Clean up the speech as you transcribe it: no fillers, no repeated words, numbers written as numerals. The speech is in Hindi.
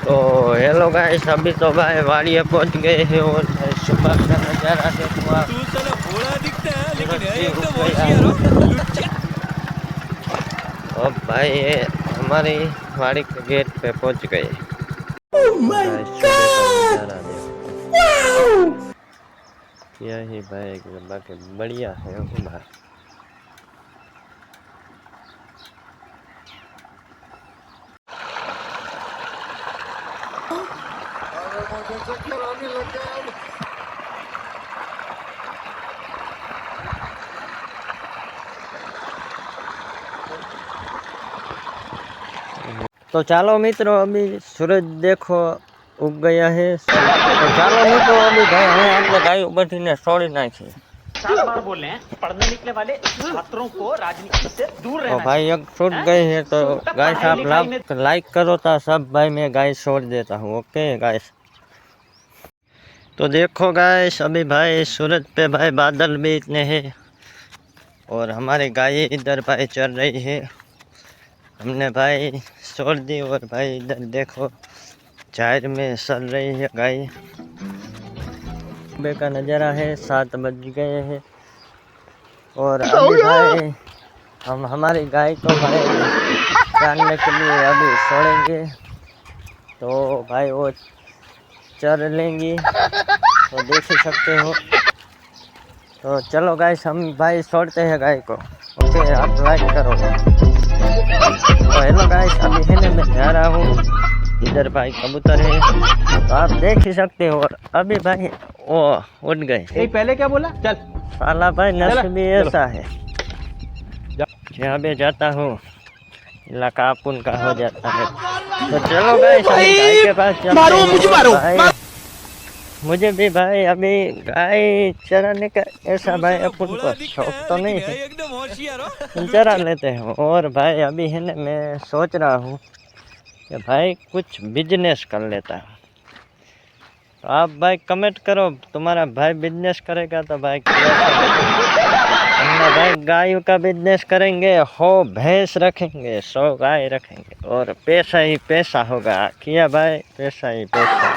तो हेलो गाइस, अभी तो भाई वाड़िया पहुंच गए हैं और भाई सुबह का नज़ारा देखो आप। तू साला भोला दिखता है लेकिन है सूरज भी एकदम उग गया होशियार है। हो लुच्चा। अब भाई ये हमारी वाड़ी के गेट पे पहुंच गए। और भाई सुबह का नज़ारा देखो, यही भाई एकदम बाकी बढ़िया है भाई। तो चलो मित्रों, अभी सूरज देखो उग गया है। तो चलो मित्रों, अभी भाई हमें आपने गाय बैठी ने छोड़ी नाखी। 7 बार बोले हैं पढ़ने निकले वाले छात्रों को राजनीति से दूर तो रहना भाई एक छूट चाहिए। गए हैं, तो शुद्धता गाइस पढ़ाई आप लिखाई में लाइक करो तो सब भाई मैं गाय छोड़ देता हूँ। Okay guys. तो देखो गाइस, अभी भाई सूरज पे भाई बादल भी इतने हैं और हमारी गाय इधर भाई चल रही है। हमने भाई छोड़ दी और भाई इधर देखो झाड़ में चल रही है गाय। सुबह का नज़ारा है, 7 बज गए हैं और अभी भाई हम हमारी गाय को भाई चारने के लिए अभी छोड़ेंगे। तो भाई वो चर लेंगी, तो देख ही सकते हो। तो चलो गाइस, हम भाई छोड़ते हैं गाय को। ओके, आप लाइक करो। तो हेलो गाइस, अभी है ना मैं जा रहा हूँ, इधर भाई कबूतर है तो आप देख ही सकते हो। और अभी भाई वो उड़ गए। नहीं पहले क्या बोला चल साला भाई नस्ल भी चलो। ऐसा है, जहाँ भी जाता हूँ इलाका अपुन का हो जाता है। तो चलो गाइस, अभी गाय के पास चलते हैं। भाई मुझे भी भाई अभी गाय चराने का ऐसा भाई अपन भोला को दिखता शौक है तो लेकिन नहीं है है, एकदम होशियार हो चरा लुच्चा। लेते हैं। और भाई अभी है ना मैं सोच रहा हूँ कि भाई कुछ बिजनेस कर लेता हूँ। तो आप भाई कमेंट करो, तुम्हारा भाई बिजनेस करेगा तो भाई हमने भाई गायों का बिजनेस करेंगे, हो भैंस रखेंगे, 100 गाय रखेंगे और पैसा ही पैसा होगा। किया भाई, पैसा ही पैसा।